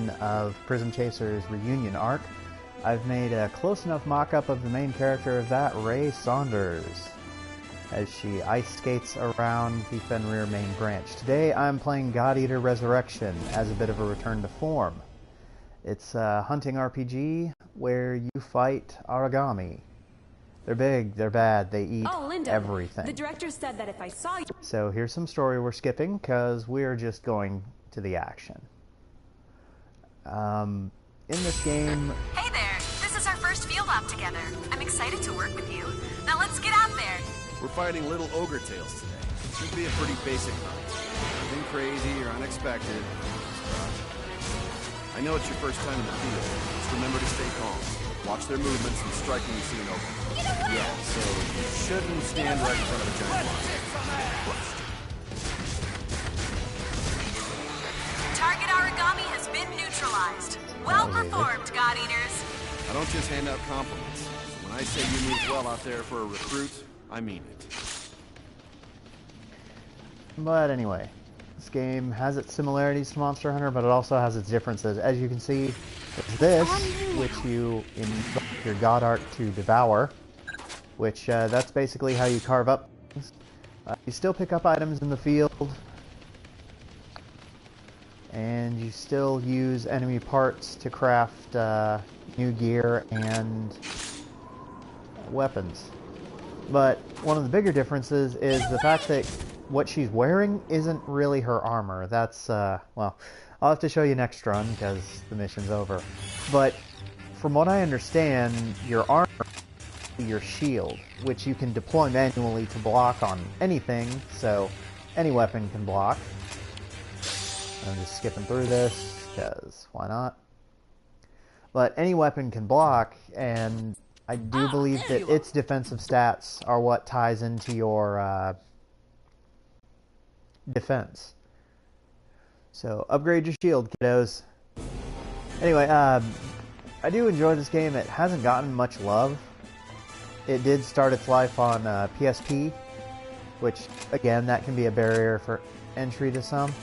1 of Prism Chaser's Reunion arc. I've made a close enough mock-up of the main character of that, Ray Saunders, as she ice skates around the Fenrir main branch. Today I'm playing God Eater Resurrection as a bit of a return to form. It's a hunting RPG where you fight origami. They're big, they're bad, they eat everything. The director said that if I saw you... So here's some story we're skipping, because we're just going to the action. In this game... Hey there! This is our first field op together. I'm excited to work with you. Now let's get out there! We're fighting little ogre tails today. Should be a pretty basic hunt. Nothing crazy or unexpected. I know it's your first time in the field. Just remember to stay calm. Watch their movements and strike when you see an ogre. Yeah, so you shouldn't stand right in front of a giant monster. Crushed. Target origami has been neutralized. Well performed, God Eaters. I don't just hand out compliments. So when I say you moved well out there for a recruit, I mean it. But anyway, this game has its similarities to Monster Hunter, but it also has its differences. As you can see, there's this, which you invoke your God Art to devour, which that's basically how you carve up things. You still pick up items in the field, and you still use enemy parts to craft new gear and weapons. But one of the bigger differences is the fact that what she's wearing isn't really her armor. That's, well, I'll have to show you next run because the mission's over. But from what I understand, your armor is your shield, which you can deploy manually to block on anything, so any weapon can block. I'm just skipping through this, because why not? But any weapon can block, and I do believe that its defensive stats are what ties into your defense. So upgrade your shield, kiddos. Anyway, I do enjoy this game. It hasn't gotten much love. It did start its life on PSP, which, again, that can be a barrier for entry to some.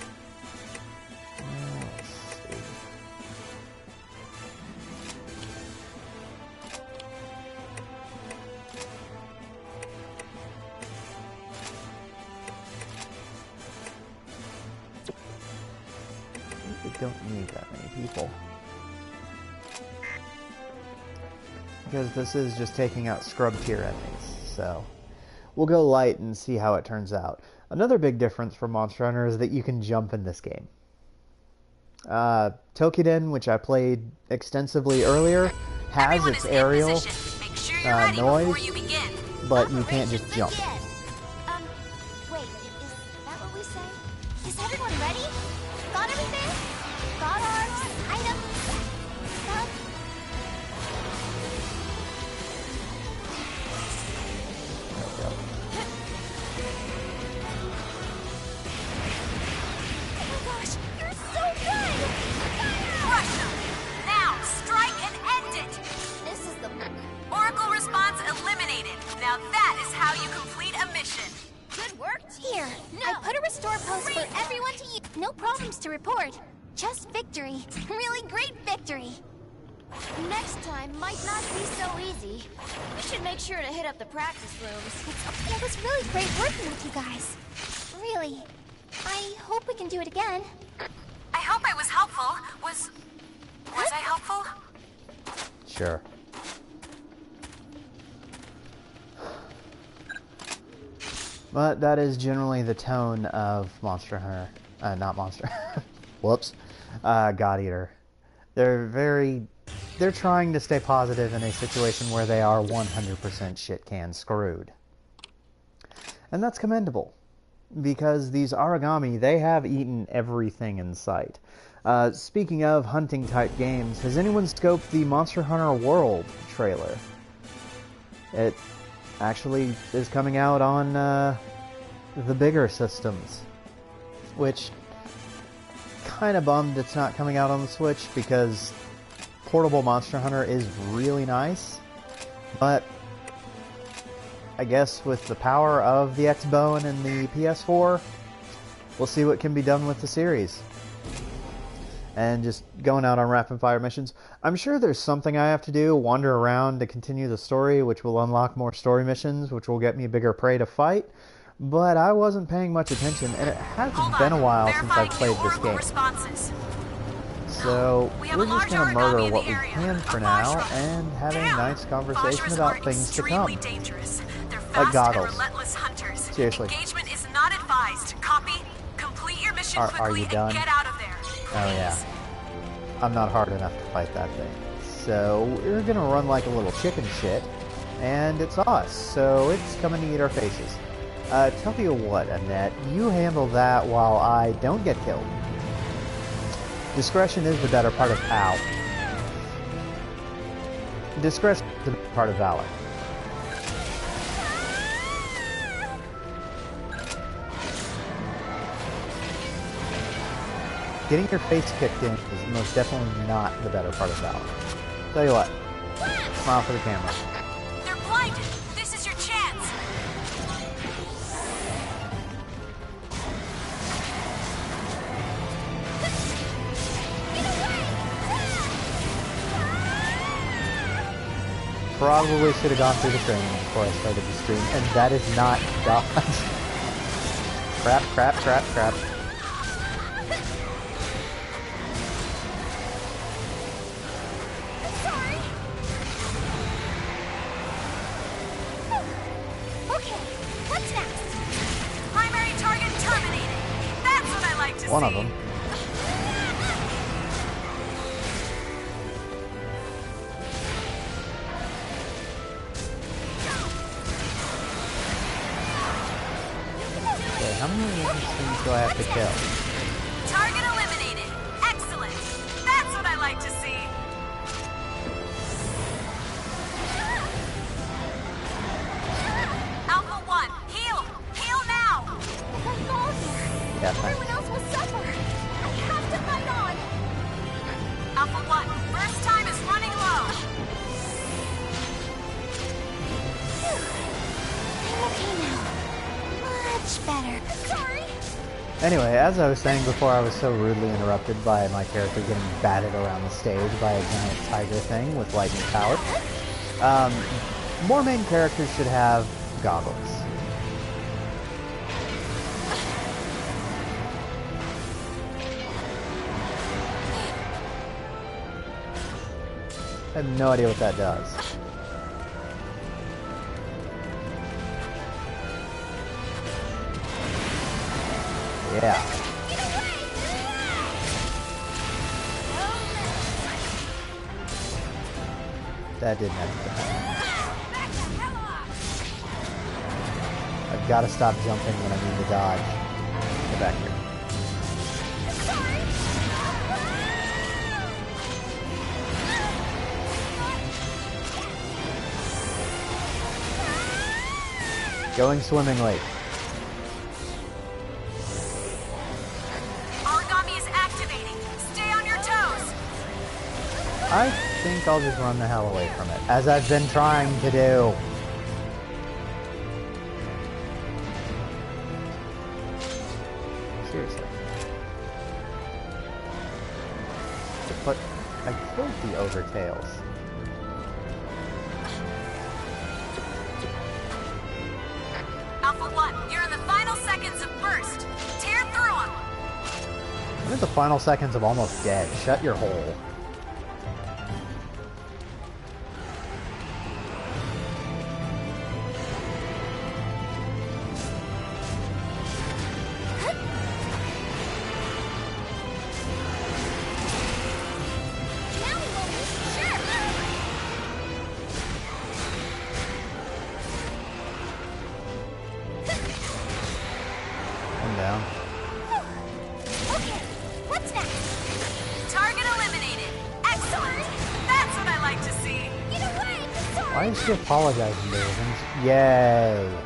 Don't need that many people, because this is just taking out scrub tier enemies, so we'll go light and see how it turns out. Another big difference from Monster Hunter is that you can jump in this game. Tokiden, which I played extensively earlier, has its aerial noise, but you can't just jump. Wait, is that what we say? Is everyone ready? Got everything? Got our items? Stuff? Oh my gosh, you're so good! Crush them! Now, strike and end it! This is the... Oracle response eliminated. Now that is how you complete a mission. Good work, here. I put a restore post for everyone to use. No problems to report. Just victory. Really great victory. Next time might not be so easy. We should make sure to hit up the practice rooms. It was really great working with you guys. Really. I hope we can do it again. I hope I was helpful. Was I helpful? Sure. But that is generally the tone of Monster Hunter. Not Monster. Whoops. God Eater. They're trying to stay positive in a situation where they are 100% shit can screwed. And that's commendable. Because these origami, they have eaten everything in sight. Speaking of hunting type games, has anyone scoped the Monster Hunter World trailer? It actually is coming out on the bigger systems, which kind of bummed it's not coming out on the Switch, because portable Monster Hunter is really nice, but I guess with the power of the Xbone and the PS4, we'll see what can be done with the series. and just going out on rapid fire missions. I'm sure there's something I have to do, wander around to continue the story, which will unlock more story missions, which will get me bigger prey to fight. But I wasn't paying much attention, and it hasn't been a while since I've played this game. Responses. So We have we're a just large going to origami murder in what the we area. can for A now Vajra. and have a Damn. nice conversation Vajras about are things to extremely come. dangerous. They're Like fast and goggles. relentless hunters. Seriously. Engagement is not advised. Copy. Complete your mission Are quickly you done? and get out of there. Oh yeah. Please. I'm not hard enough to fight that thing. So we're going to run like a little chicken shit, and it's us, so it's coming to eat our faces. Tell you what, Annette, you handle that while I don't get killed. Discretion is the better part of ow. Discretion is the better part of valor. Getting your face kicked in is most definitely not the better part of valor. Tell you what, smile for the camera. They're blinded. This is your chance. Probably should have gone through the training before I started the stream, and that is not dodge. Crap, crap, crap, crap. Sorry. Okay, what's next? Primary target terminated. That's what I like to see. One of them. Okay, how many of these things do I have to kill? Target eliminated. Excellent. That's what I like to see. Alpha 1, heal. Heal now. If I fall here, Yeah, thanks. everyone else will suffer. I have to fight on. Alpha 1, burst time is running low. I'm okay now. Much better. Sorry. Anyway, as I was saying before, I was so rudely interrupted by my character getting batted around the stage by a giant tiger thing with lightning power. More main characters should have goggles. I have no idea what that does. Yeah. That didn't have to happen. I've got to stop jumping when I need to dodge. Get back here. Going swimmingly. Origami is activating. Stay on your toes. I think I'll just run the hell away from it, as I've been trying to do. Seriously. But I killed the overtails. Alpha 1, you're in the final seconds of burst. Tear through them. I'm in the final seconds of almost dead. Shut your hole. Now we will be sure. I'm down. Okay, what's next? Target eliminated. Excellent. That's what I like to see. Get away! Sorry. Why is she apologizing to us? Yay!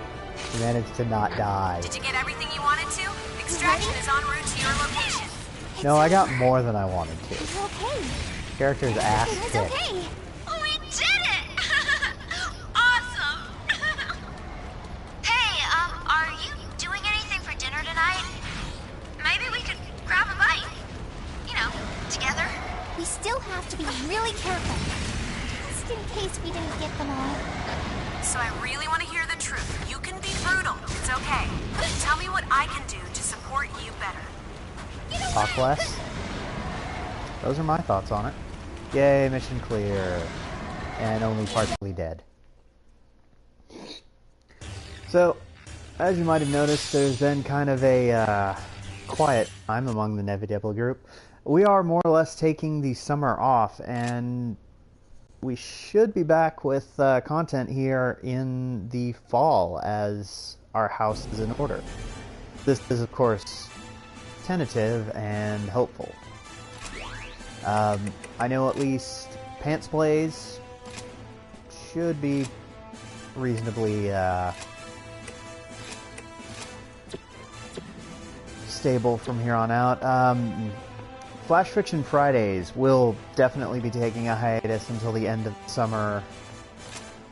She managed to not die. Did you get everything you wanted to? Extraction is en route to your location. No, I got more than I wanted to. It's okay. Character's ass It was kicked. okay. We did it! Awesome! Hey, are you doing anything for dinner tonight? Maybe we could grab a bite. You know, together. still have to be really careful. Just in case we didn't get them all. So I really want to hear the truth. You can be brutal. It's okay. Tell me what I can do to support you better. Talk less. Those are my thoughts on it. Yay, mission clear. And only partially dead. So, as you might have noticed, there's been kind of a quiet time among the Nevidibble group. We are more or less taking the summer off, and we should be back with content here in the fall as our house is in order. This is, of course, tentative and hopeful. I know at least Pants Blaze should be reasonably stable from here on out. Flash Fiction Fridays will definitely be taking a hiatus until the end of summer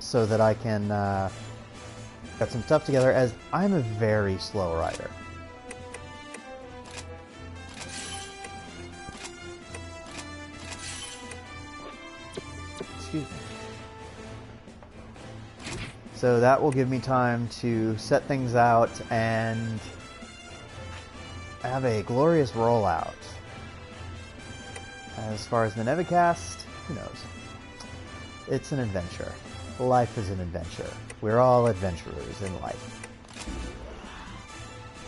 so that I can get some stuff together, as I'm a very slow writer. Excuse me. So that will give me time to set things out and have a glorious rollout. As far as the Nevicast, who knows? It's an adventure. Life is an adventure. We're all adventurers in life.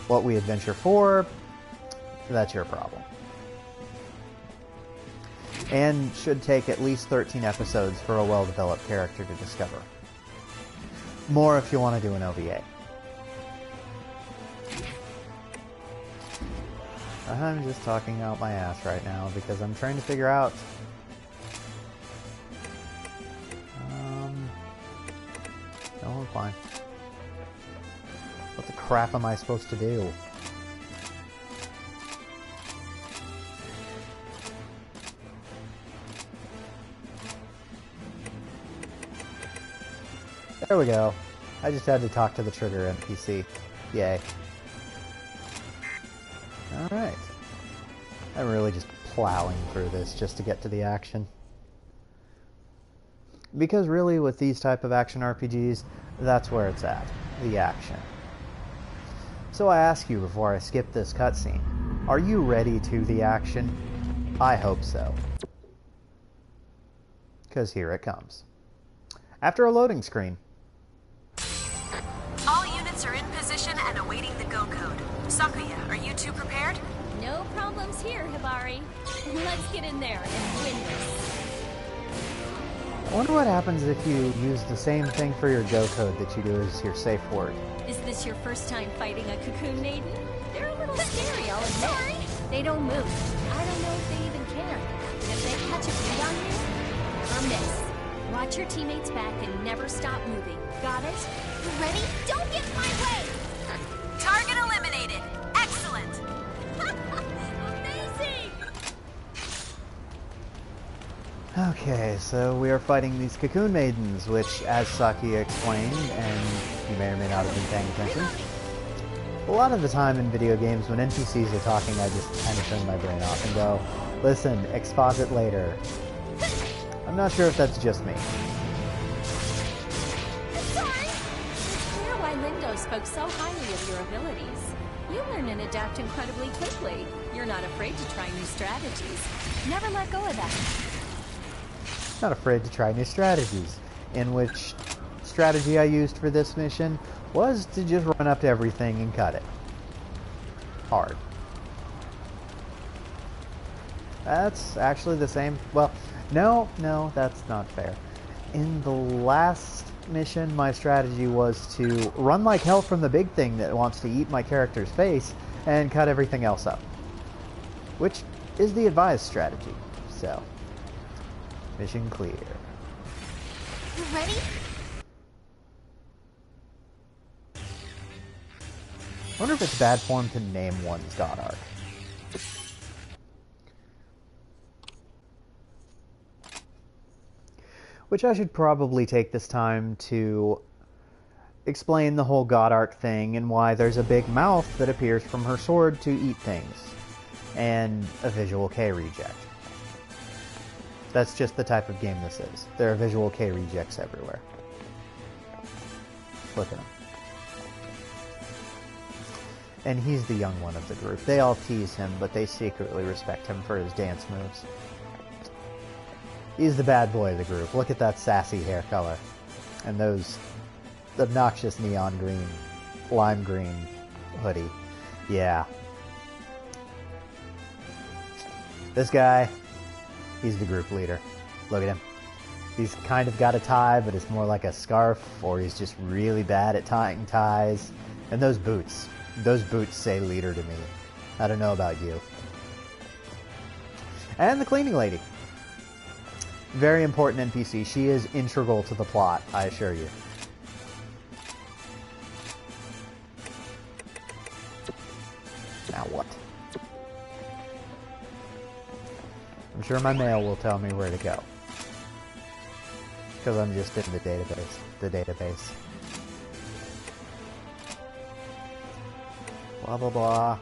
What we adventure for, that's your problem. And should take at least 13 episodes for a well-developed character to discover. More if you want to do an OVA. I'm just talking out my ass right now because I'm trying to figure out... No, I'm fine. What the crap am I supposed to do? There we go. I just had to talk to the trigger NPC. Yay. Alright. I'm really just plowing through this just to get to the action. Because really, with these type of action RPGs, that's where it's at. The action. So I ask you before I skip this cutscene, are you ready to the action? I hope so. Because here it comes. After a loading screen. All units are in position and awaiting the go code. Sakuya, are you two prepared? No problems here, Hibari. Let's get in there and win this. I wonder what happens if you use the same thing for your go code that you do as your safe word. Is this your first time fighting a cocoon maiden? They're a little scary, I'll admit. They don't move. I don't know if they even care. But if they catch a beat on you, or miss. Watch your teammates back and never stop moving. Got it? Ready? Don't get in my way! Target eliminated. Excellent. Amazing! Okay, so we are fighting these cocoon maidens, which, as Saki explained, and you may or may not have been paying attention, a lot of the time in video games when NPCs are talking, I just kind of turn my brain off and go, listen, exposit later. I'm not sure if that's just me. It's clear why Lindo spoke so highly of your abilities. You learn and adapt incredibly quickly. You're not afraid to try new strategies. Never let go of that. Not afraid to try new strategies, in which strategy I used for this mission was to just run up to everything and cut it. Hard. That's actually the same. Well, no, that's not fair. In the last mission, my strategy was to run like hell from the big thing that wants to eat my character's face and cut everything else up. Which is the advised strategy. So, mission clear. You ready? I wonder if it's bad form to name one's god arc. Which I should probably take this time to explain the whole god arc thing and why there's a big mouth that appears from her sword to eat things. And a visual K reject. That's just the type of game this is. There are visual K rejects everywhere. Look at him. And he's the young one of the group. They all tease him, but they secretly respect him for his dance moves. He's the bad boy of the group. Look at that sassy hair color. And those obnoxious neon green, lime green hoodie. Yeah. This guy, he's the group leader. Look at him. He's kind of got a tie, but it's more like a scarf, or he's just really bad at tying ties. And those boots say leader to me. I don't know about you. And the cleaning lady. Very important NPC. She is integral to the plot, I assure you. Now what? I'm sure my mail will tell me where to go. Because I'm just in the database. Blah, blah, blah.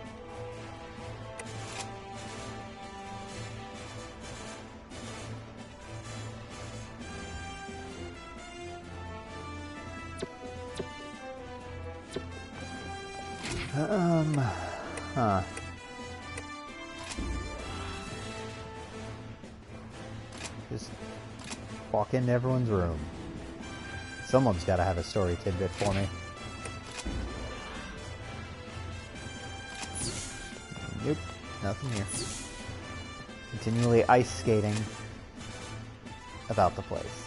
Huh. Just walk into everyone's room. Someone's got to have a story tidbit for me. Nope, nothing here. Continually ice skating about the place.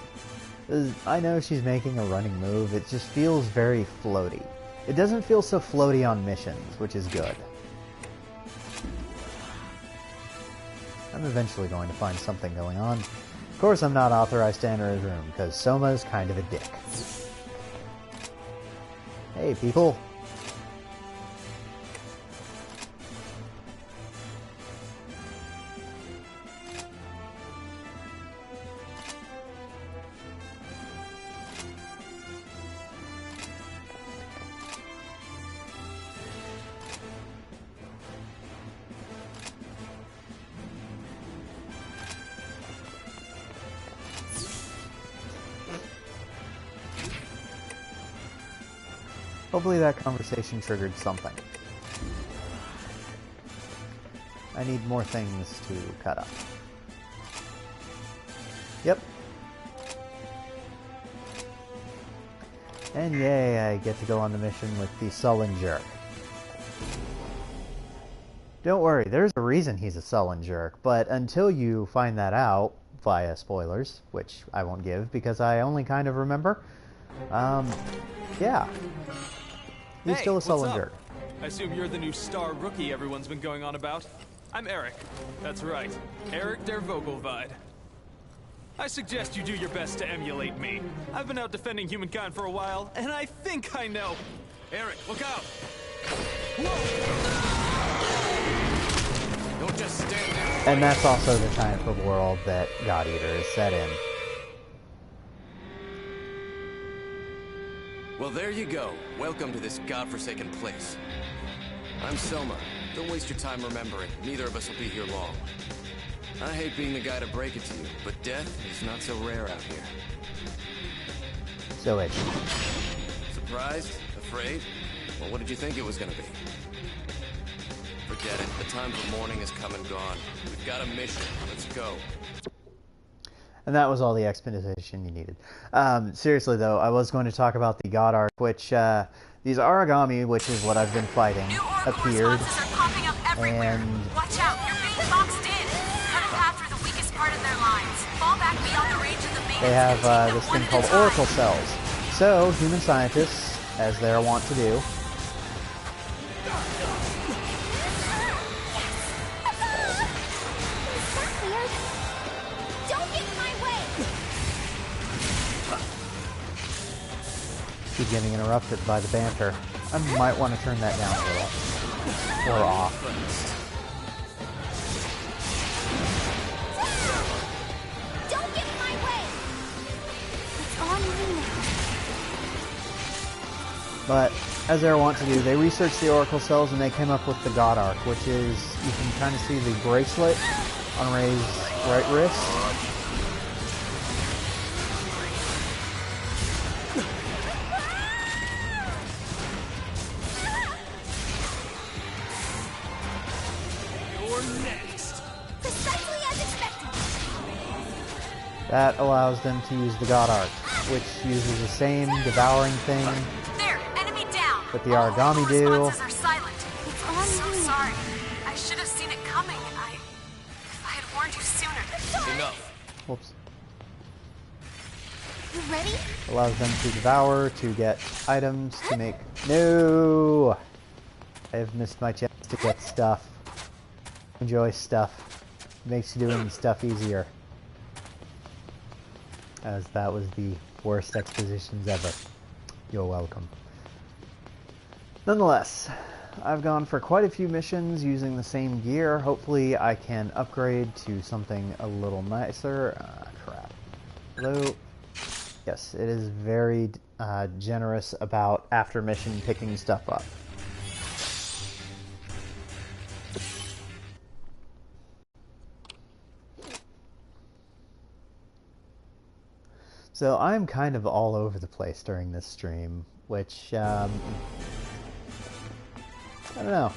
I know she's making a running move, it just feels very floaty. It doesn't feel so floaty on missions, which is good. I'm eventually going to find something going on. Of course I'm not authorized to enter his room, because Soma's kind of a dick. Hey, people. Hopefully that conversation triggered something. I need more things to cut up. Yep. And yay, I get to go on the mission with the sullen jerk. Don't worry, there's a reason he's a sullen jerk, but until you find that out, via spoilers, which I won't give because I only kind of remember, yeah. He's still a sullen jerk. I assume you're the new star rookie everyone's been going on about. I'm Eric. That's right. Eric der Vogelweide. I suggest you do your best to emulate me. I've been out defending humankind for a while, and I think I know. Eric, look out! Whoa! Don't just stand there. And that's also the type of world that God Eater is set in. Well, there you go. Welcome to this godforsaken place. I'm Selma. Don't waste your time remembering. Neither of us will be here long. I hate being the guy to break it to you, but death is not so rare out here. So edgy. Surprised? Afraid? Well, what did you think it was gonna be? Forget it. The time for mourning has come and gone. We've got a mission. Let's go. And that was all the exposition you needed. Seriously, though, I was going to talk about the God Arc, which, these Aragami, which is what I've been fighting, appeared, and... Watch out, you're being boxed in. Cut a path through the weakest part of their lines. Fall back beyond the range of the main. They have, this thing called Oracle Cells. So, human scientists, as they're wont to do, keep getting interrupted by the banter. I might want to turn that down a little. Or off. Don't get in my way! It's on me now. But, as they're wont to do, they researched the Oracle Cells and they came up with the God Arc, which is, you can kind of see the bracelet on Ray's right wrist. That allows them to use the God Art, which uses the same devouring thing There, enemy down. that the origami do. Responses are silent. I'm so sorry. I should have seen it coming. If I had warned you sooner. Enough. Whoops. You ready? Allows them to devour, to get items, to make... No! I have missed my chance to get stuff. Enjoy stuff. Makes doing stuff easier. As that was the worst expositions ever. You're welcome. Nonetheless, I've gone for quite a few missions using the same gear. Hopefully I can upgrade to something a little nicer. Crap. Hello? Yes, it is very generous about after mission picking stuff up. So I'm kind of all over the place during this stream, which, I don't know.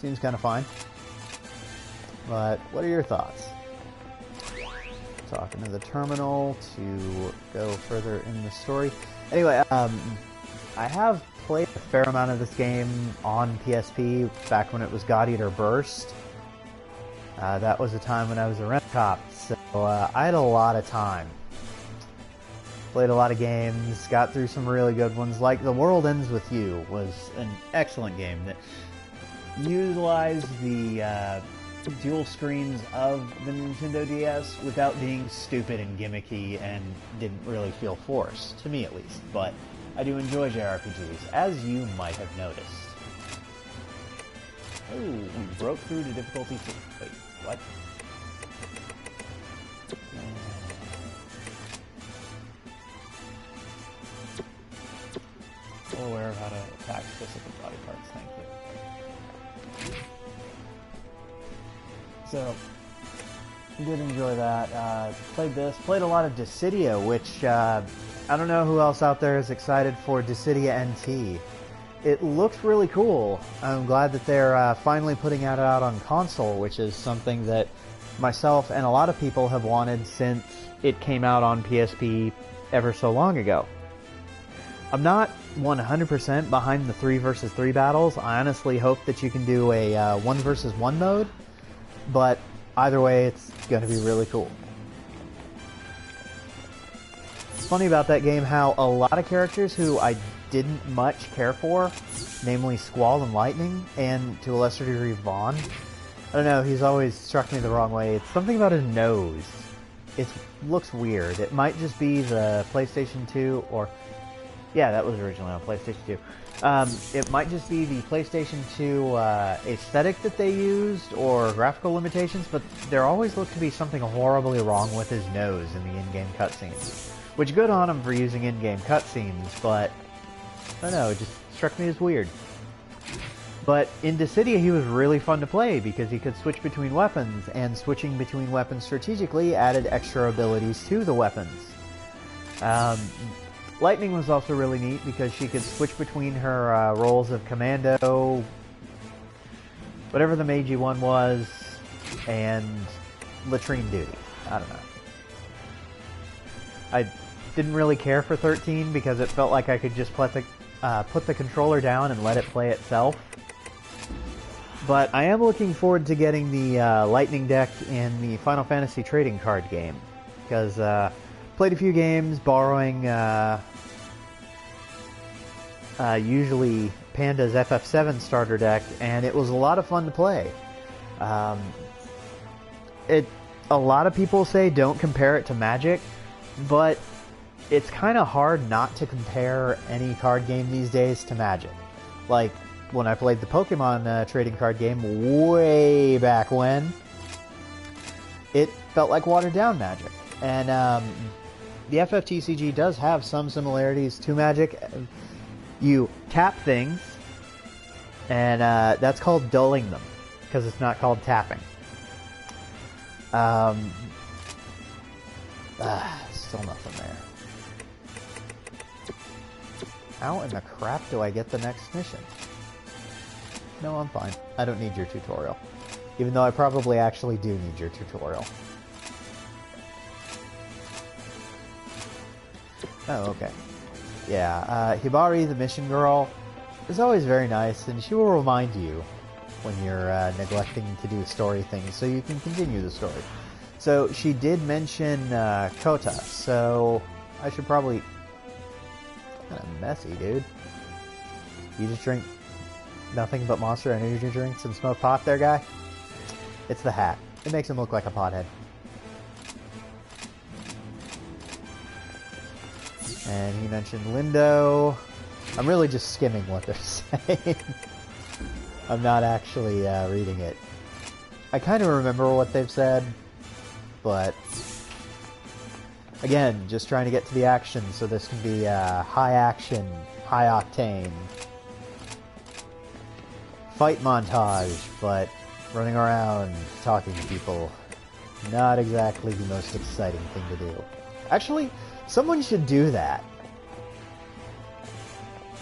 Seems kind of fine. But what are your thoughts? Talking to the terminal to go further in the story. Anyway, I have played a fair amount of this game on PSP back when it was God Eater Burst. That was a time when I was a rent cop, so I had a lot of time. Played a lot of games, got through some really good ones, like The World Ends With You was an excellent game that utilized the dual screens of the Nintendo DS without being stupid and gimmicky and didn't really feel forced, to me at least. But I do enjoy JRPGs, as you might have noticed. Oh, we broke through to difficulty 2. Wait, what? Well aware of how to attack specific body parts, thank you. So, I did enjoy that. Played this. Played a lot of Dissidia, which I don't know who else out there is excited for Dissidia NT. It looks really cool. I'm glad that they're finally putting it out on console, which is something that myself and a lot of people have wanted since it came out on PSP ever so long ago. I'm not 100% behind the 3 versus 3 battles. I honestly hope that you can do a 1 versus 1 mode, but either way, it's going to be really cool. It's funny about that game how a lot of characters who I didn't much care for, namely Squall and Lightning, and to a lesser degree Vaughn, I don't know, he's always struck me the wrong way. It's something about his nose. It looks weird. It might just be the PlayStation 2, or... yeah, that was originally on PlayStation 2. It might just be the PlayStation 2 aesthetic that they used, or graphical limitations, but there always looked to be something horribly wrong with his nose in the in-game cutscenes. Which, good on him for using in-game cutscenes, but... I don't know, it just struck me as weird. But in Dissidia, he was really fun to play because he could switch between weapons, and switching between weapons strategically added extra abilities to the weapons. Lightning was also really neat because she could switch between her roles of Commando, whatever the Meiji one was, and Latrine Duty. I don't know. I didn't really care for 13 because it felt like I could just put the controller down and let it play itself. But I am looking forward to getting the Lightning deck in the Final Fantasy trading card game, because played a few games borrowing usually Panda's FF7 starter deck, and it was a lot of fun to play. A lot of people say don't compare it to Magic, but it's kind of hard not to compare any card game these days to Magic. Like, when I played the Pokemon trading card game way back when, it felt like watered-down Magic. And the FFTCG does have some similarities to Magic. You tap things, and that's called dulling them, because it's not called tapping. Still nothing there. How in the crap do I get the next mission? No, I'm fine. I don't need your tutorial. Even though I probably actually do need your tutorial. Oh, okay. Yeah, Hibari, the mission girl, is always very nice, and she will remind you when you're neglecting to do story things so you can continue the story. So she did mention Kota, so I should probably... Kind of messy, dude. You just drink nothing but Monster Energy drinks and smoke pot there, guy? It's the hat. It makes him look like a pothead. And he mentioned Lindo. I'm really just skimming what they're saying. I'm not actually reading it. I kind of remember what they've said, but again, just trying to get to the action, so this can be high action, high octane fight montage, but running around talking to people, not exactly the most exciting thing to do. Actually, someone should do that.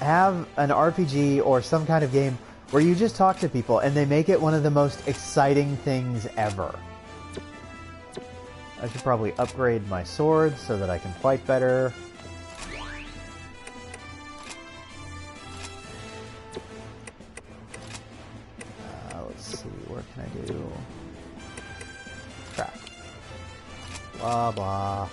Have an RPG or some kind of game where you just talk to people and they make it one of the most exciting things ever. I should probably upgrade my sword so that I can fight better. Let's see, what can I do? Crap. Blah, blah.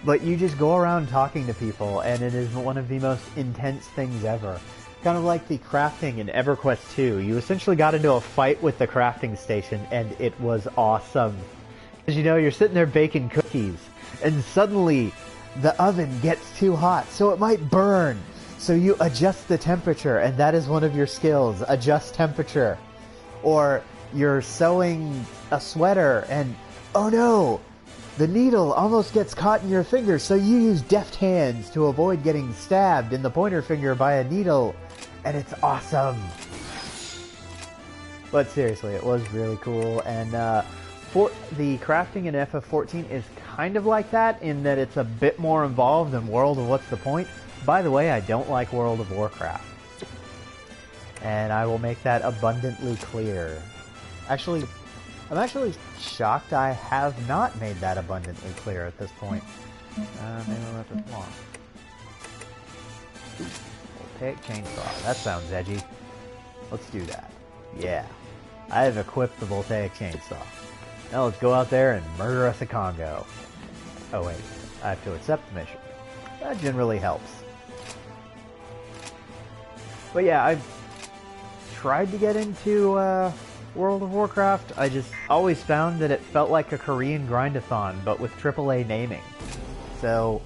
But you just go around talking to people, and it is one of the most intense things ever. Kind of like the crafting in EverQuest 2. You essentially got into a fight with the crafting station, and it was awesome. Because you know, you're sitting there baking cookies, and suddenly the oven gets too hot, so it might burn. So you adjust the temperature, and that is one of your skills, adjust temperature. Or you're sewing a sweater, and oh no! The needle almost gets caught in your finger, so you use deft hands to avoid getting stabbed in the pointer finger by a needle, and it's awesome. But seriously, it was really cool, and for the crafting in FF14 is kind of like that, in that it's a bit more involved than World of What's the Point. By the way, I don't like World of Warcraft, and I will make that abundantly clear. Actually, I'm actually shocked I have not made that abundantly clear at this point. Maybe I'll let this long. Voltaic chainsaw. That sounds edgy. Let's do that. Yeah. I have equipped the Voltaic chainsaw. Now let's go out there and murder us a Congo. Oh wait, I have to accept the mission. That generally helps. But yeah, I've tried to get into World of Warcraft. I just always found that it felt like a Korean grind-a-thon, but with AAA naming. So,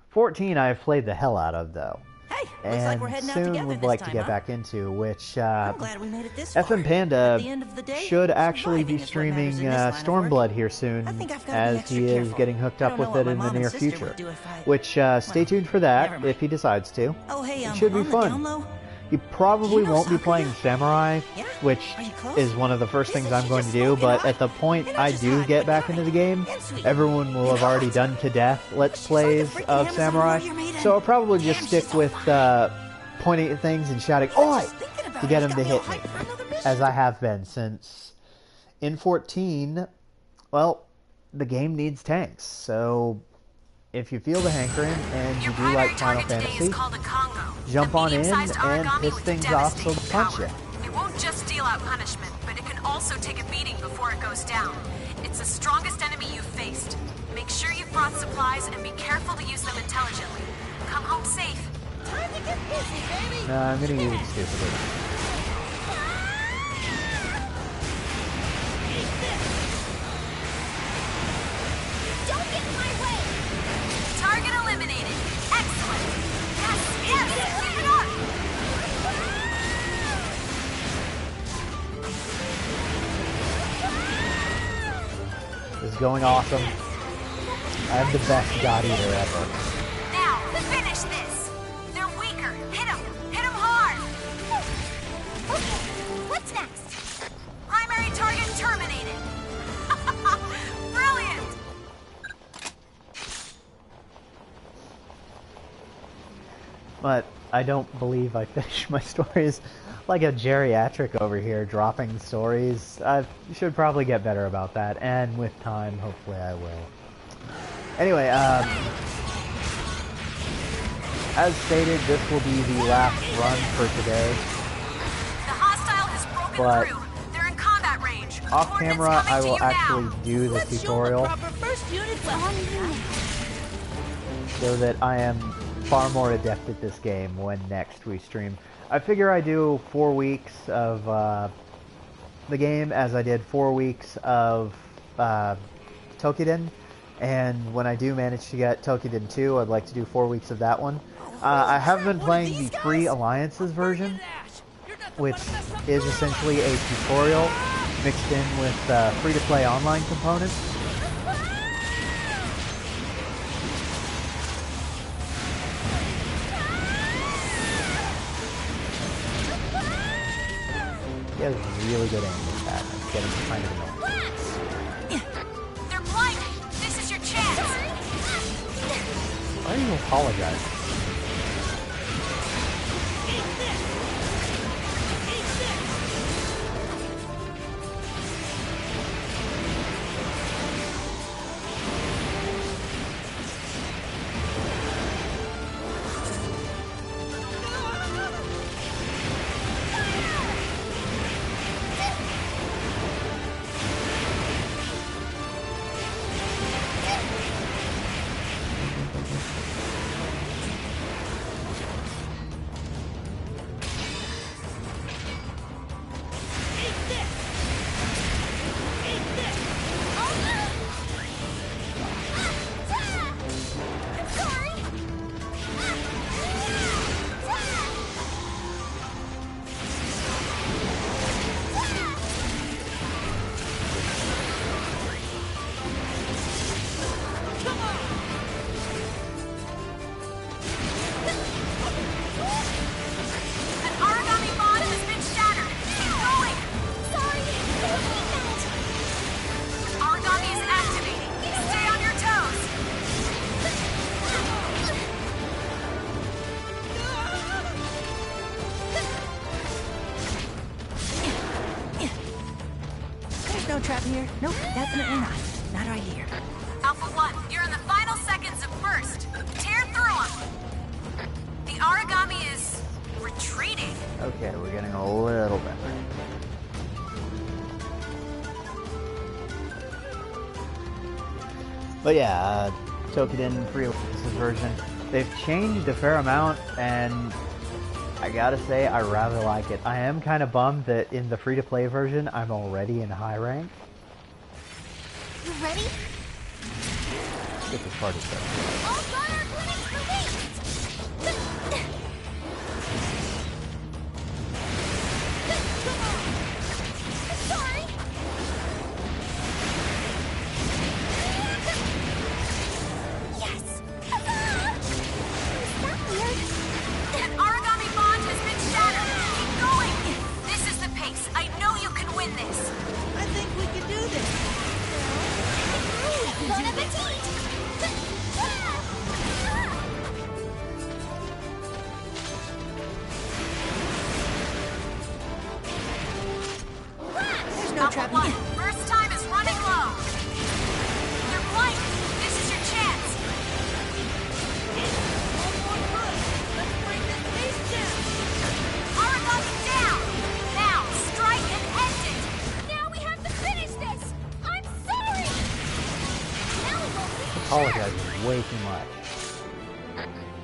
14 I have played the hell out of, though. Hey, and looks like we're heading out soon together would this like time, to get huh? back into, which I'm glad we made it this far. FM At Panda the end of the day, should actually be surviving is what streaming matters in this line of Stormblood work. here soon, I think I've gotta be as extra he is careful. getting hooked I up don't know with what it my in the mom and near sister would future. do if I- Which, stay tuned for never that, mind. if he decides to. Oh, hey, It should be on the fun. down low, You probably You know won't be soccer playing yet? Samurai, Yeah? which Are you close? is one of the first things Isn't I'm she going to just do, smoking but hot? at the point And not I just do hot, get but back kind into the game, and sweet. everyone will You have know already it. done to death Let's She's like a Plays freaking of Amazon Samurai, warrior maiden. so I'll probably just Damn, stick she's so with fine. pointing at things and shouting, "Oi!" to get him to hit me, as I have been since in 14. Well, the game needs tanks, so if you feel the hankering and you Your do primary like Final target today Fantasy, is called a Congo. jump a on in medium-sized and origami piss with things off so devastating they'll punch power. you. It won't just deal out punishment, but it can also take a beating before it goes down. It's the strongest enemy you've faced. Make sure you've brought supplies and be careful to use them intelligently. Come home safe. Time to get busy, baby! No, I'm gonna use it stupidly. Don't get in my way! Target eliminated. Excellent. Yes, yes, keep it up. This is going awesome. I have the best God Eater ever. Now, finish this. They're weaker. Hit them. Hit them hard. Okay, what's next? Primary target terminated. Brilliant. But I don't believe I finished my stories. like a geriatric over here dropping stories. I should probably get better about that, and with time, hopefully I will. Anyway, as stated, this will be the last run for today. The hostile has broken through. They're in combat range. Off camera, I will actually do the tutorial so that I am far more adept at this game when next we stream. I figure I do 4 weeks of the game as I did 4 weeks of Tokiden, and when I do manage to get Tokiden 2, I'd like to do 4 weeks of that one. I have been playing the Free Alliances version, which is essentially a tutorial mixed in with free-to-play online components. He has really good aim with that. It's getting kind of annoying. They're blinded. This is your chance. Why are you apologizing? No trap here. Nope, definitely not. Not right here. Alpha 1, you're in the final seconds of burst. Tear through them. The origami is retreating. Okay, we're getting a little better. But yeah, Tokiden Free Alliances version. They've changed a fair amount, and I gotta say, I rather like it. I am kind of bummed that in the free-to-play version, I'm already in high rank. You ready? Get this party started. All fire clinics released! Sorry! Yes! Huzzah! Is that weird? An origami bond has been shattered. Keep going. This is the pace. I know you can win this. I think we can do this. Bon appetit! There's no Alpha trap 1, here. burst time is running low. You're blinded. This is your chance. Let's bring this beast down. Origami down. Now, strike and end it. Now we have to finish this! I'm sorry! Now we won't be Apologizing way too much.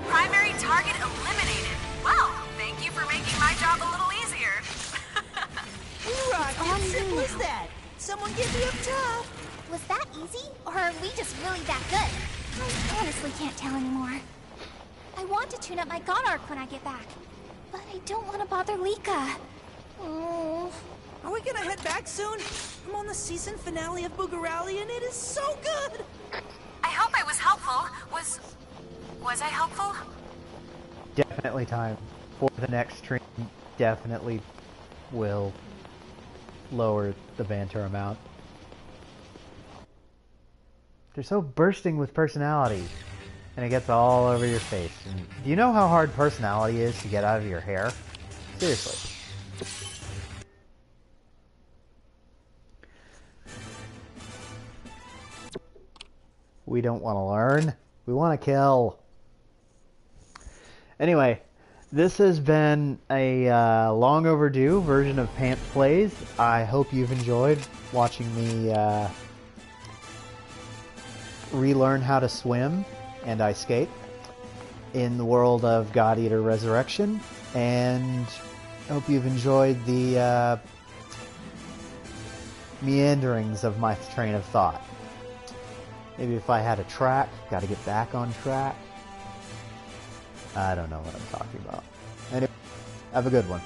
Primary target eliminated. Well, thank you for making my job a little easier. We rock. How simple is that? Someone get me up top. Was that easy? Or are we just really that good? I honestly can't tell anymore. I want to tune up my God Arc when I get back. But I don't want to bother Lika. Oh. Are we gonna head back soon? I'm on the season finale of Boogarally and it is so good! I hope I was helpful. Was I helpful? Definitely time for the next stream. Definitely will lower the banter amount. They're so bursting with personality, and it gets all over your face. And do you know how hard personality is to get out of your hair? Seriously. We don't want to learn. We want to kill. Anyway, this has been a long overdue version of Pants Plays. I hope you've enjoyed watching me relearn how to swim and ice skate in the world of God Eater Resurrection, and I hope you've enjoyed the meanderings of my train of thought. Maybe if I had a track, got to get back on track. I don't know what I'm talking about. Anyway, have a good one.